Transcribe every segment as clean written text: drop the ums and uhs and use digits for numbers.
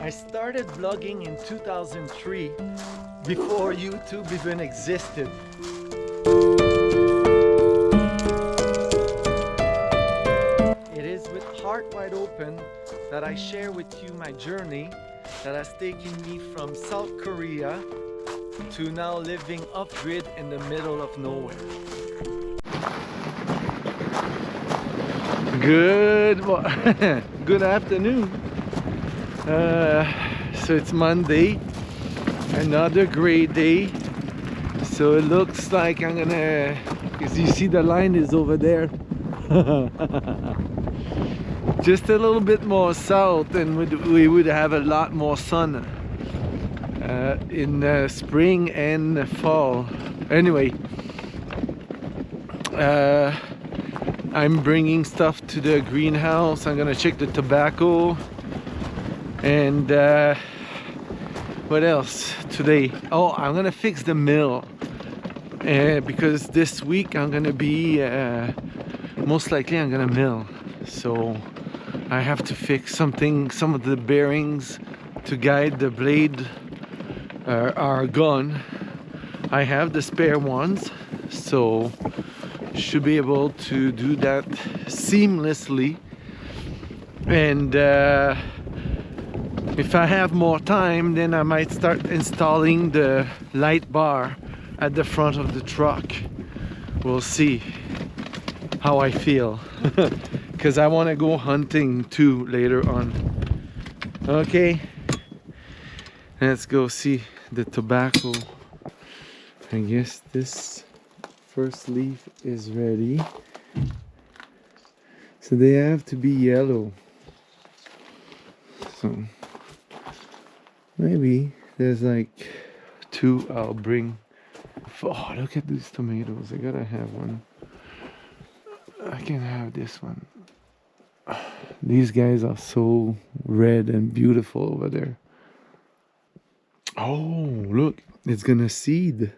I started vlogging in 2003, before YouTube even existed. It is with heart wide open that I share with you my journey that has taken me from South Korea to now living off-grid in the middle of nowhere. Good afternoon. So it's Monday, another great day. So it looks like I'm gonna, as you see, the line is over there. Just a little bit more south, and we would have a lot more sun in spring and fall. Anyway, I'm bringing stuff to the greenhouse. I'm gonna check the tobacco and what else today? Oh, I'm gonna fix the mill because this week I'm gonna be most likely I'm gonna mill, so I have to fix some of the bearings to guide the blade are gone. I have the spare ones, so should be able to do that seamlessly. And if I have more time, then I might start installing the light bar at the front of the truck. We'll see how I feel, because I want to go hunting too later on. Okay, let's go see the tobacco. I guess this first leaf is ready, so they have to be yellow. So maybe there's like two I'll bring. Oh, look at these tomatoes. I gotta have one. I can have this one. These guys are so red and beautiful over there. Oh, look, it's gonna seed.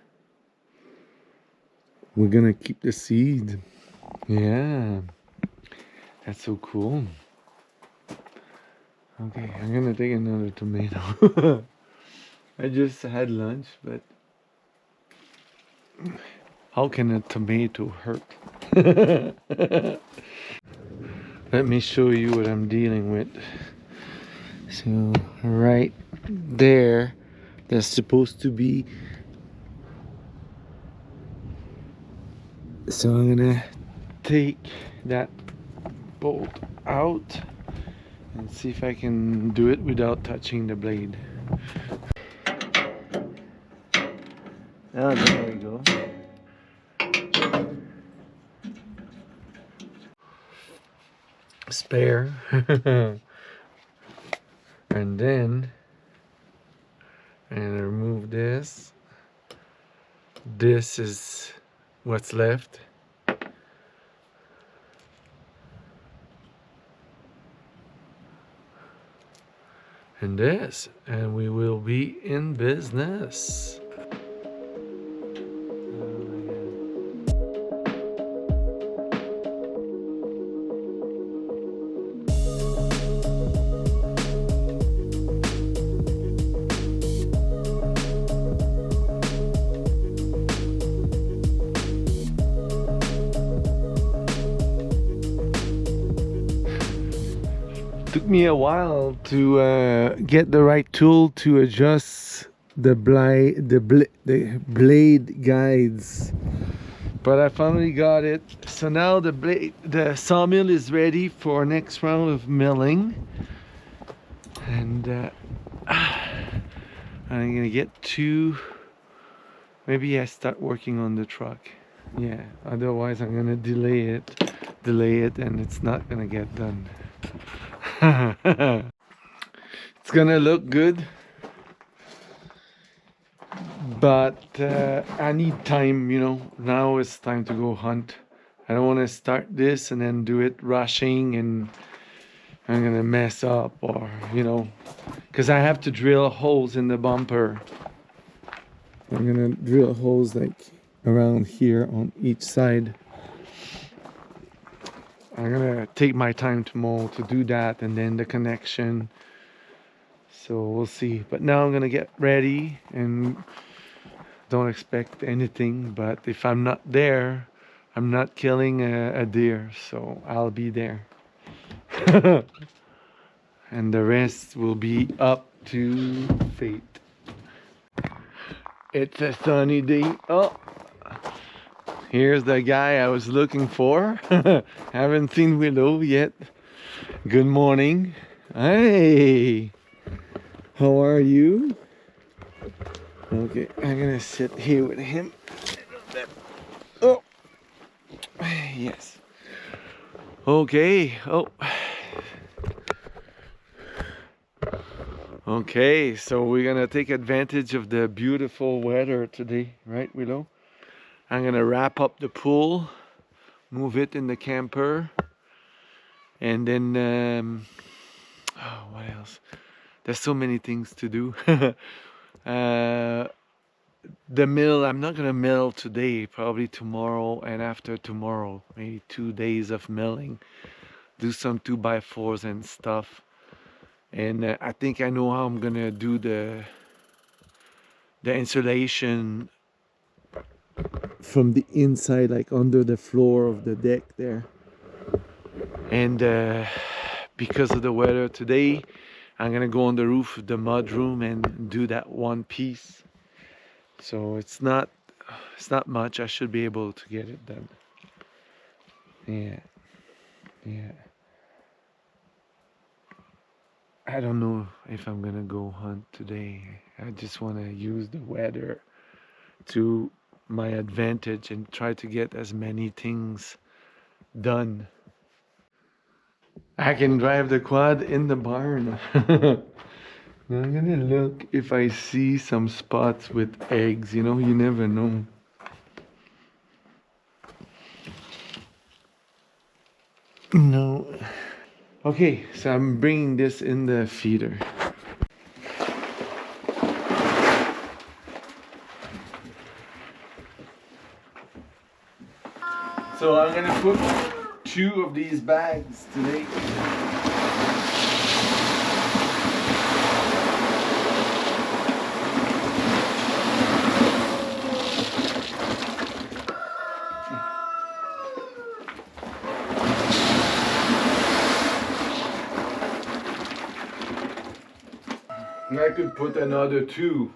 We're gonna keep the seed. Yeah, that's so cool. Okay, I'm gonna take another tomato. I just had lunch, but how can a tomato hurt? Let me show you what I'm dealing with. So right there, there's supposed to be. So I'm gonna take that bolt out and see if I can do it without touching the blade. Oh, there we go. Spare. And then and remove this. This is what's left. And this, and we will be in business. Took me a while to get the right tool to adjust the blade guides, but I finally got it. So now the sawmill is ready for next round of milling, and I'm gonna get to, maybe I start working on the truck. Yeah, otherwise I'm gonna delay it, and it's not gonna get done. It's gonna look good, but I need time, you know. Now it's time to go hunt. I don't want to start this and then do it rushing and I'm gonna mess up, or you know, because I have to drill holes in the bumper. I'm gonna drill holes like around here on each side. I'm gonna take my time tomorrow to do that, and then the connection. So we'll see. But now I'm gonna get ready and don't expect anything. But if I'm not there, I'm not killing a deer, so I'll be there. And the rest will be up to fate. It's a sunny day. Oh, here's the guy I was looking for. Haven't seen Willow yet. Good morning. Hey, how are you? Okay, I'm gonna sit here with him. Oh, yes. Okay. Oh. Okay, so we're gonna take advantage of the beautiful weather today, right, Willow? I'm gonna wrap up the pool, move it in the camper, and then oh, what else? There's so many things to do. The mill, I'm not gonna mill today, probably tomorrow and after tomorrow, maybe 2 days of milling. Do some 2x4s and stuff. And I think I know how I'm gonna do the insulation from the inside, like under the floor of the deck there. And because of the weather today, I'm gonna go on the roof of the mudroom and do that one piece. So it's not much. I should be able to get it done. Yeah. I don't know if I'm gonna go hunt today. I just want to use the weather to my advantage and try to get as many things done. I can drive the quad in the barn. I'm gonna look if I see some spots with eggs. You know, you never know. No. Okay, so I'm bringing this in the feeder. So I'm gonna put 2 of these bags today. And I could put another 2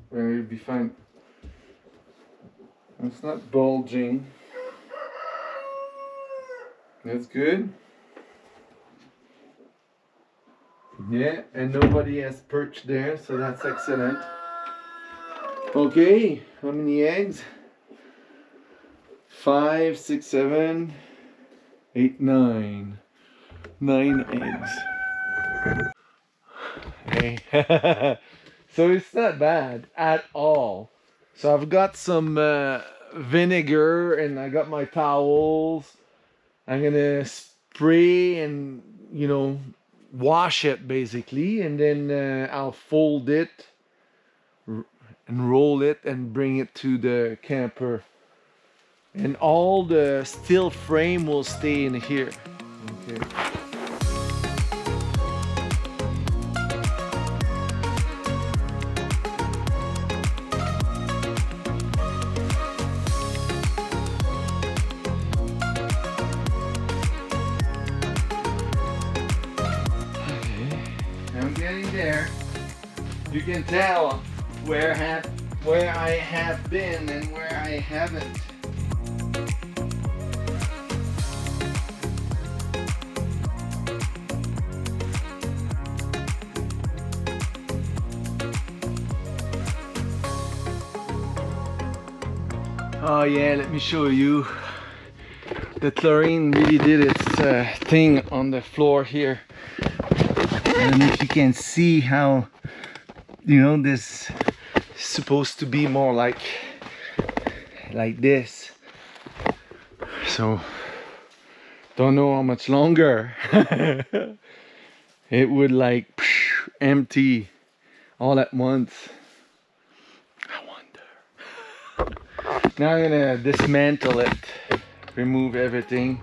where it'd be fine. It's not bulging. That's good. Yeah, and nobody has perched there, so that's excellent. Okay, how many eggs? 5, 6, 7, 8, 9. 9 eggs. Hey. So it's not bad at all. So I've got some vinegar and I got my towels. I'm gonna spray and, you know, wash it basically, and then I'll fold it and roll it and bring it to the camper. And all the steel frame will stay in here. Okay. I'm getting there. You can tell where I have been and where I haven't. Oh yeah, let me show you. The chlorine really did its thing on the floor here. I don't know if you can see how, you know, this is supposed to be more like this. So don't know how much longer it would like empty all at once. I wonder. Now I'm gonna dismantle it, remove everything.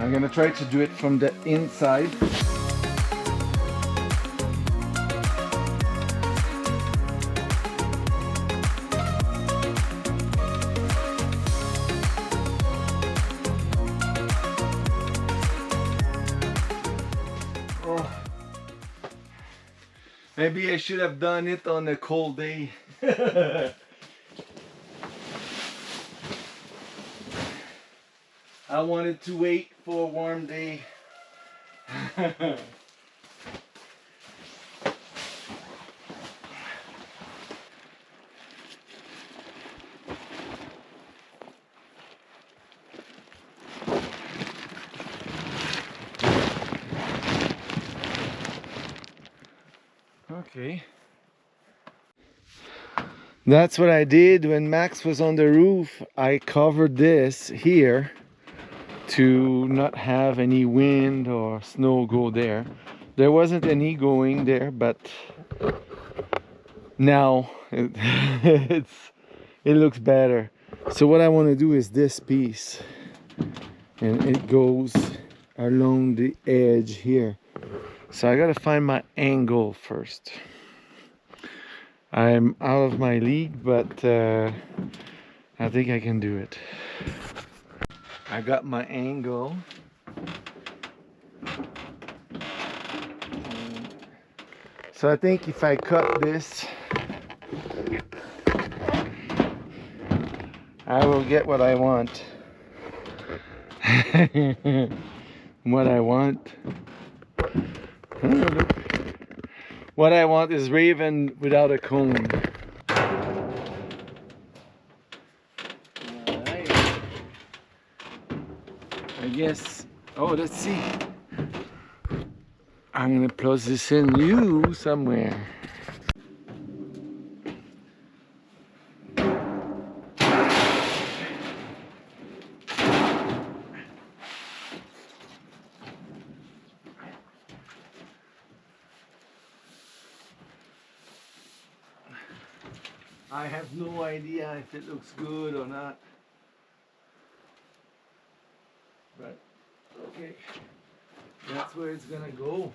I'm gonna try to do it from the inside. Maybe I should have done it on a cold day. I wanted to wait for a warm day. Okay. That's what I did when Max was on the roof. I covered this here to not have any wind or snow go there. There wasn't any going there, but now it looks better. So what I want to do is this piece, and it goes along the edge here. So I gotta find my angle first. I'm out of my league, but I think I can do it. I got my angle. So I think if I cut this, I will get what I want. What I want. What I want is raven without a cone. Alright. I guess. Oh, let's see. I'm gonna plug this in you somewhere. I have no idea if it looks good or not. But okay, that's where it's gonna go.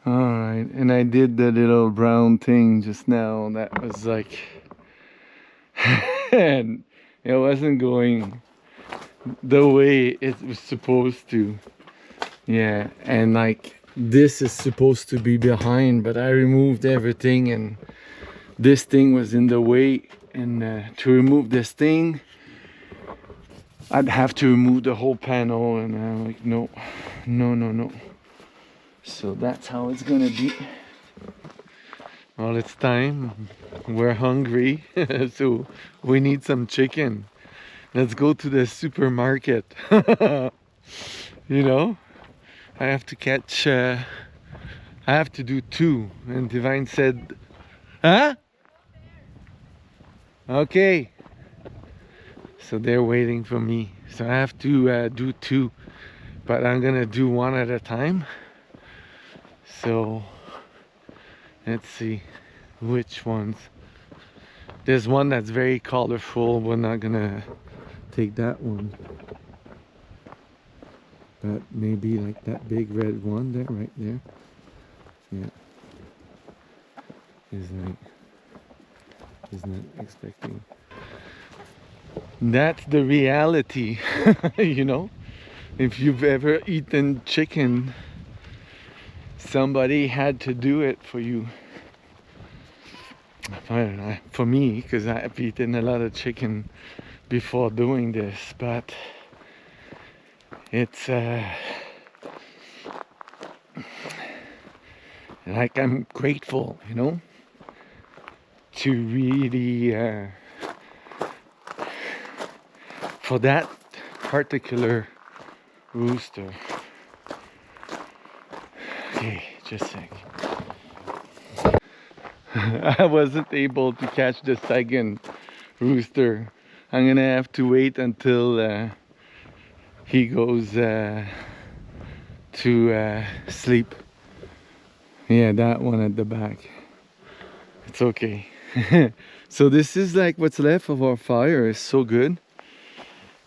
Alright, and I did the little brown thing just now. That was like, and it wasn't going the way it was supposed to. Yeah, and like this is supposed to be behind, but I removed everything and this thing was in the way. And to remove this thing, I'd have to remove the whole panel, and I'm like, no, no, no, no. So that's how it's gonna be. Well, it's time. We're hungry, so we need some chicken. Let's go to the supermarket. You know, I have to catch, I have to do 2. And Divine said, huh? Okay. So they're waiting for me. So I have to do 2, but I'm gonna do 1 at a time. So let's see which ones. There's one that's very colorful. We're not gonna take that one, but maybe like that big red one there, right there. Yeah, is not expecting. That's the reality. You know, if you've ever eaten chicken, somebody had to do it for you. For me, because I've eaten a lot of chicken before doing this, but it's like I'm grateful, you know, to really for that particular rooster. Okay, just a sec. I wasn't able to catch the second rooster. I'm gonna have to wait until he goes to sleep. Yeah, that one at the back. It's okay. So this is like what's left of our fire. It's so good.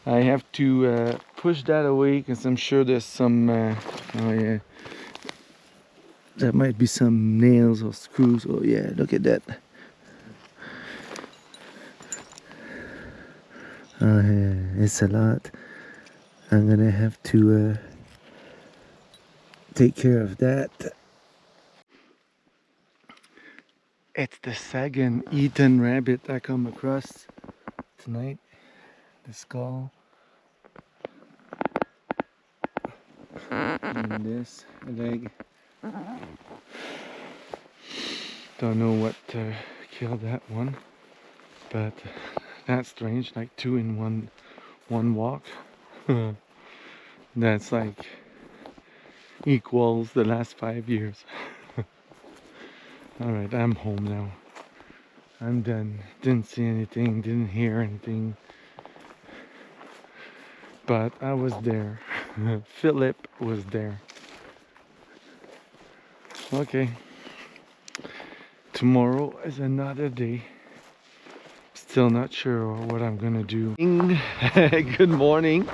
I have to push that away because I'm sure there's some oh yeah, that might be some nails or screws. Oh yeah, look at that. Oh yeah, it's a lot. I'm gonna have to take care of that. It's the second eaten rabbit I come across tonight. The skull. And this leg. Don't know what killed that one, but that's strange. Like two in one walk. That's like equals the last 5 years. All right, I'm home now. I'm done. Didn't see anything, didn't hear anything, but I was there. Philip was there. Okay, tomorrow is another day. Still not sure what I'm gonna do. Good morning.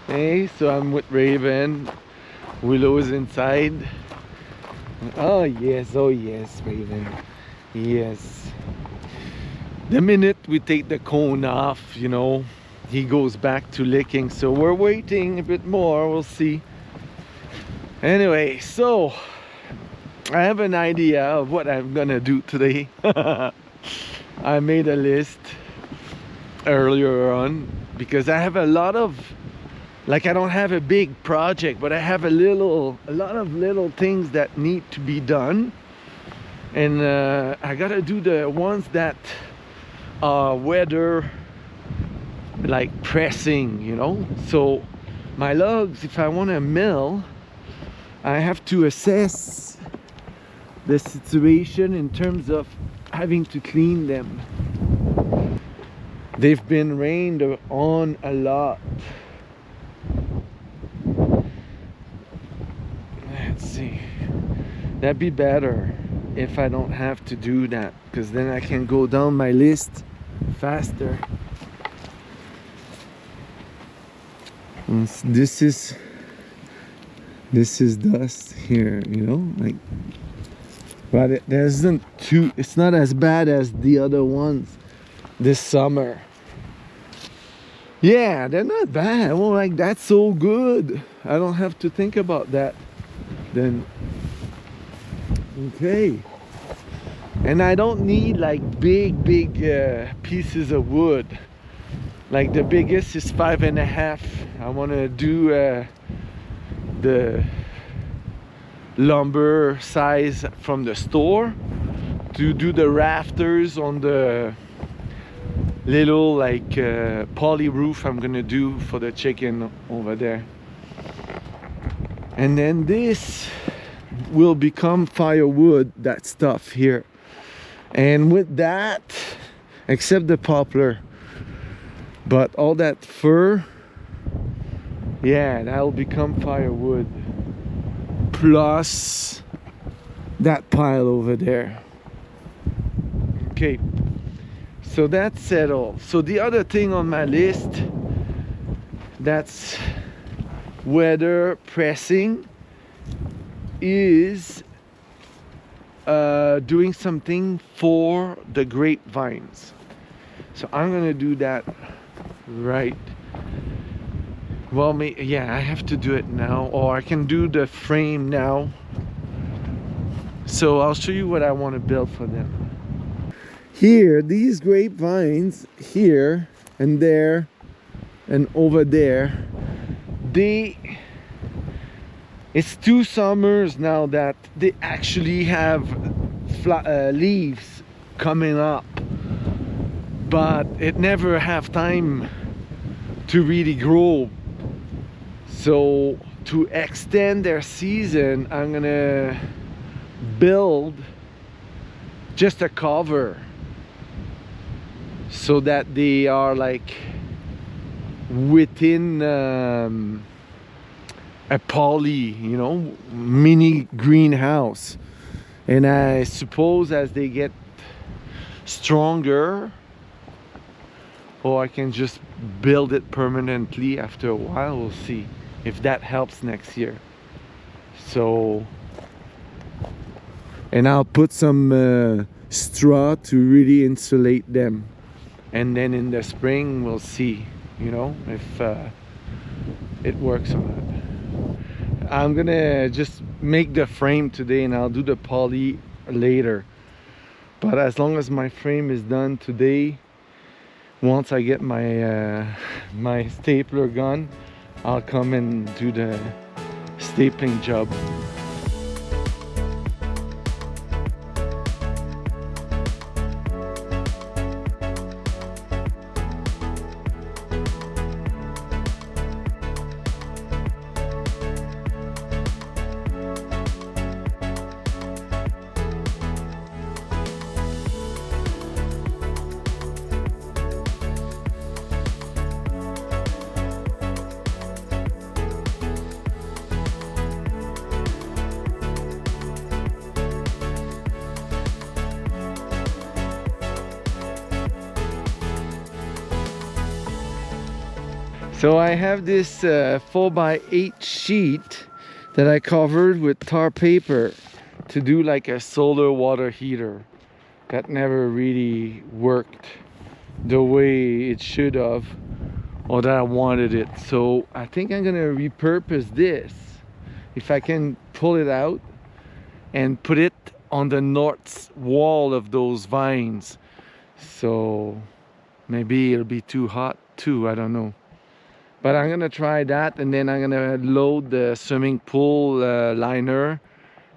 Hey, so I'm with Raven. Willow is inside. Oh yes, Raven. Yes. The minute we take the cone off, you know, he goes back to licking. So we're waiting a bit more, we'll see. Anyway, so I have an idea of what I'm gonna do today. I made a list earlier on because I have a lot of, like, I don't have a big project, but I have a lot of little things that need to be done, and I gotta do the ones that are weather like pressing, you know. So my logs, if I want to mill, I have to assess the situation in terms of having to clean them. They've been rained on a lot. Let's see. That'd be better if I don't have to do that, because then I can go down my list faster. And this is dust here, you know, like, but there isn't too, it's not as bad as the other ones this summer. Yeah, they're not bad. Well, like, that's so good. I don't have to think about that then. Okay. And I don't need like big pieces of wood. Like the biggest is 5.5. I want to do the lumber size from the store to do the rafters on the little like poly roof I'm gonna do for the chicken over there. And then this will become firewood, that stuff here. And with that, except the poplar, but all that fir, yeah, that'll become firewood. Plus that pile over there. Okay, so that's settled. So the other thing on my list that's weather pressing is doing something for the grapevines. So I'm gonna do that right. Well, yeah, I have to do it now, or I can do the frame now. So I'll show you what I want to build for them. Here, these grapevines here and there and over there, it's 2 summers now that they actually have leaves coming up, but it never have time to really grow. So to extend their season, I'm gonna build just a cover so that they are like within a poly, you know, mini greenhouse. And I suppose as they get stronger, or I can just build it permanently after a while. We'll see if that helps next year. So, and I'll put some straw to really insulate them, and then in the spring we'll see, you know, if it works or not. I'm gonna just make the frame today and I'll do the poly later, but as long as my frame is done today, once I get my my stapler gun, I'll come and do the stapling job. So I have this 4x8 sheet that I covered with tar paper to do like a solar water heater. That never really worked the way it should have, or that I wanted it. So I think I'm gonna repurpose this, if I can pull it out and put it on the north wall of those vines. So maybe it'll be too hot too, I don't know. But I'm gonna try that, and then I'm gonna load the swimming pool liner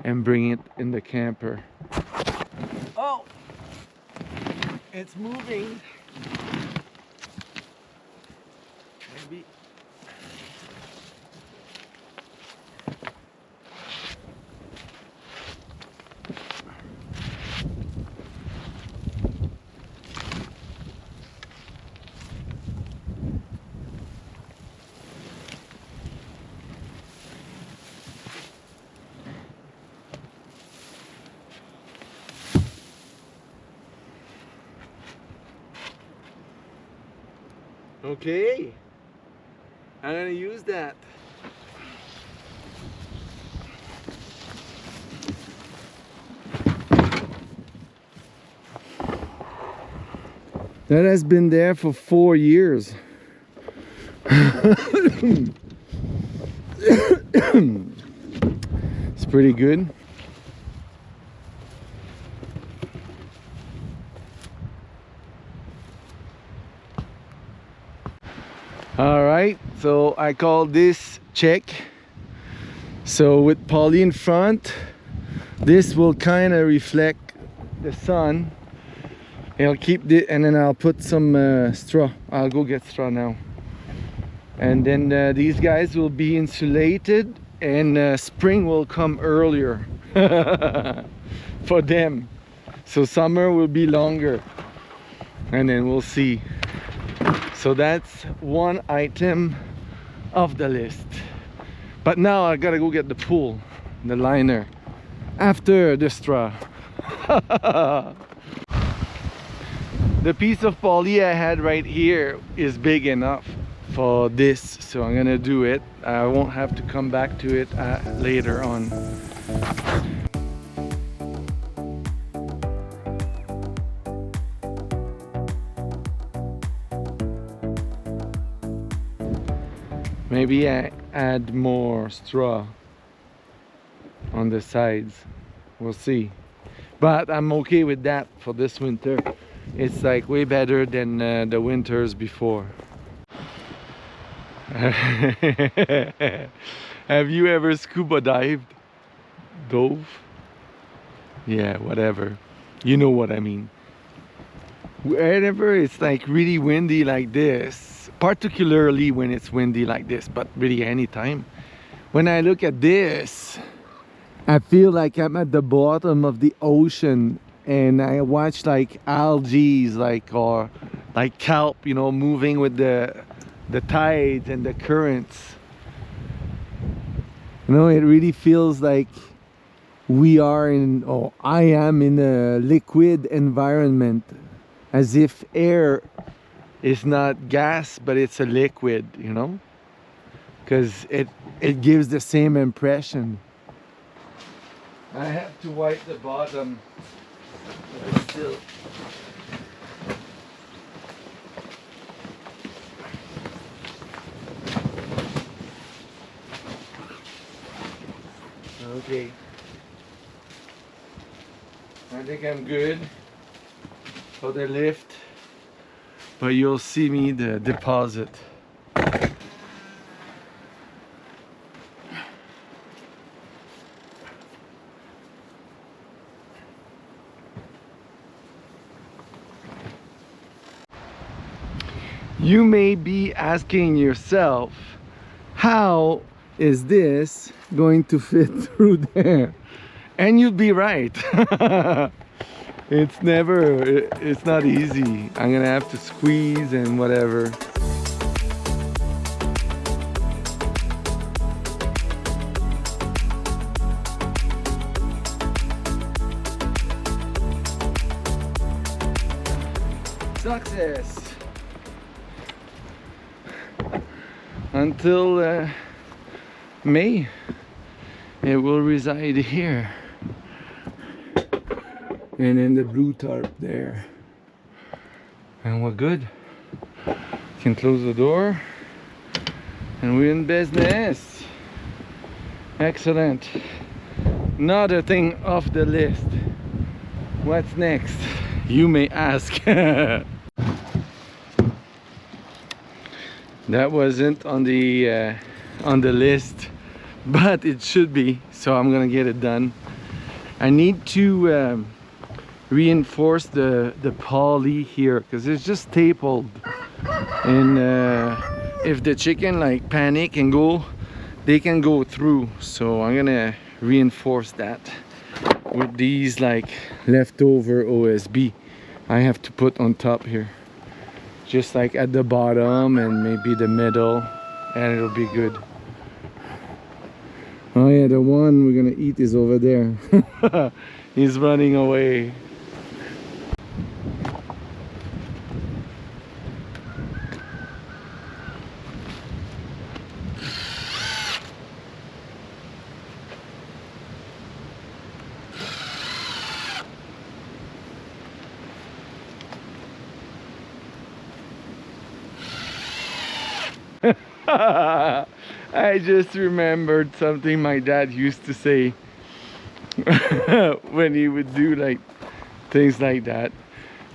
and bring it in the camper. Oh, it's moving. Maybe. Okay, I'm gonna use that. That has been there for 4 years. It's pretty good. All right, so I call this check. So with poly in front, this will kind of reflect the sun. I'll keep it, and then I'll put some straw. I'll go get straw now. And then these guys will be insulated, and spring will come earlier for them. So summer will be longer, and then we'll see. So that's one item of the list. But now I gotta go get the pool, the liner, after the straw. The piece of poly I had right here is big enough for this, so I'm gonna do it. I won't have to come back to it later on. Maybe I add more straw on the sides. We'll see. But I'm okay with that for this winter. It's like way better than the winters before. Have you ever scuba dived? Dove? Yeah, whatever. You know what I mean. Whenever it's like really windy like this, particularly when it's windy like this, but really anytime, when I look at this, I feel like I'm at the bottom of the ocean, and I watch like algae, like, or like kelp, you know, moving with the tides and the currents. You know, it really feels like we are in, or I am in a liquid environment, as if air it's not gas, but it's a liquid, you know, because it gives the same impression. I have to wipe the bottom, but still. Okay, I think I'm good for the lift, but you'll see me the deposit. You may be asking yourself, how is this going to fit through there? And you'd be right. It's not easy. I'm gonna have to squeeze and whatever. Success! Until May, it will reside here. And then the blue tarp there. And we're good. Can close the door. And we're in business. Excellent. Another thing off the list. What's next? You may ask. That wasn't on the list, but it should be, so I'm gonna get it done. I need to reinforce the poly here because it's just stapled, and if the chicken like panic and go, they can go through. So I'm gonna reinforce that with these like leftover OSB I have to put on top here, just like at the bottom and maybe the middle, and it'll be good. Oh yeah, the one we're gonna eat is over there. He's running away. I just remembered something my dad used to say when he would do like things like that,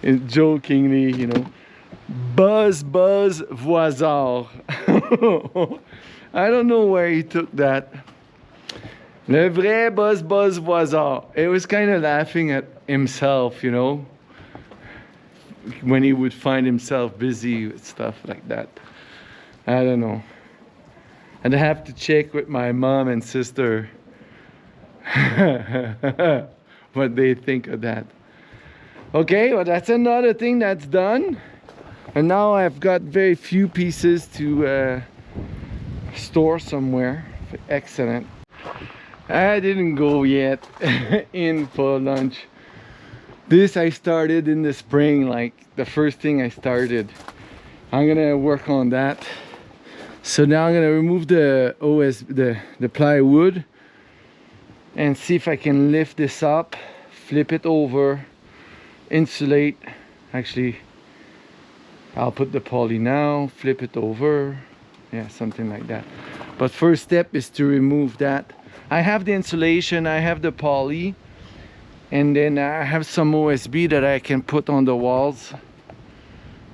and jokingly, you know, buzz buzz Voisard. I don't know where he took that. Le vrai buzz buzz Voisard. It was kind of laughing at himself, you know, when he would find himself busy with stuff like that. I don't know. And I have to check with my mom and sister what they think of that. Okay, well that's another thing that's done. And now I've got very few pieces to store somewhere. Excellent. I didn't go yet in for lunch. This I started in the spring, like the first thing I started. I'm gonna work on that. So now I'm gonna remove the the plywood and see if I can lift this up, flip it over, insulate. Actually, I'll put the poly now, flip it over, yeah, something like that. But first step is to remove that. I have the insulation, I have the poly, and then I have some OSB that I can put on the walls,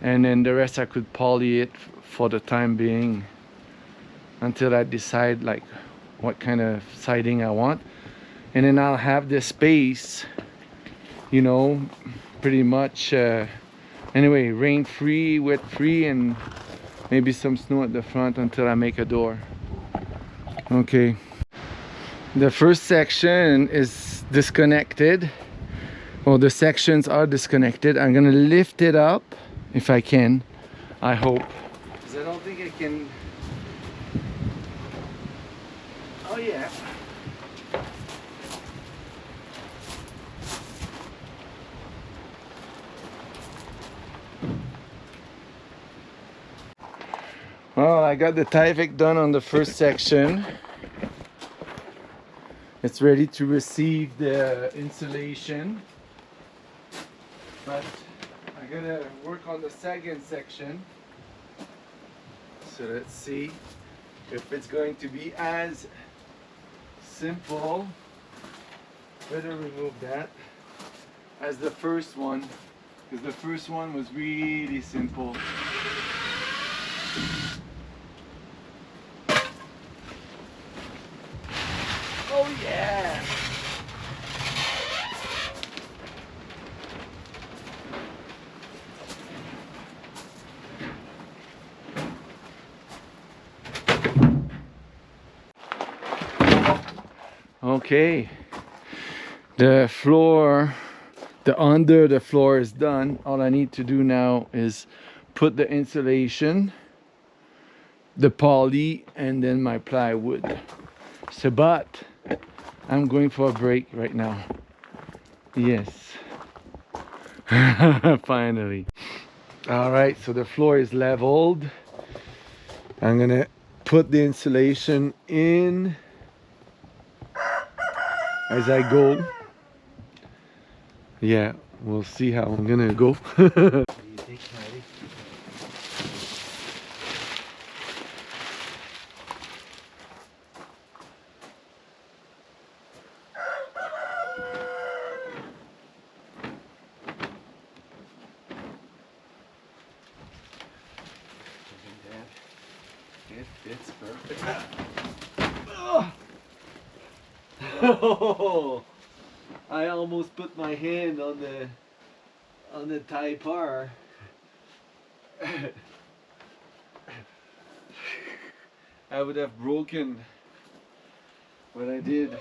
and then the rest I could poly it for the time being, until I decide like what kind of siding I want. And then I'll have the space, you know, pretty much anyway, rain free, wet free, and maybe some snow at the front until I make a door. Okay, the first section is disconnected. Well, the sections are disconnected. I'm gonna lift it up if I can, I hope, because I don't think I can. Oh yeah. Well, I got the Tyvek done on the first section. It's ready to receive the insulation, but I gotta work on the second section. So let's see if it's going to be as simple. Better remove that as the first one, because the first one was really simple. Oh yeah! Okay, the floor, the under the floor is done. All I need to do now is put the insulation, the poly, and then my plywood. So, but I'm going for a break right now. Yes. Finally. All right, so the floor is leveled. I'm gonna put the insulation in as I go. Yeah, we'll see how I'm gonna go. What do you think, Maddie? It fits perfect. Oh, I almost put my hand on the tie bar. I would have broken what I did.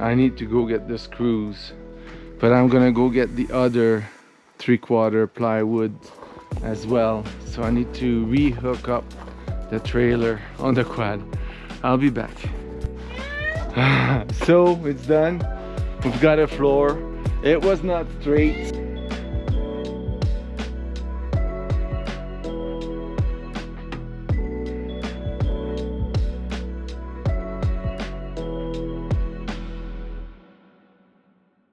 I need to go get the screws, but I'm gonna go get the other 3/4 plywood as well. So I need to re-hook up the trailer on the quad. I'll be back. So it's done. We've got a floor. It was not straight.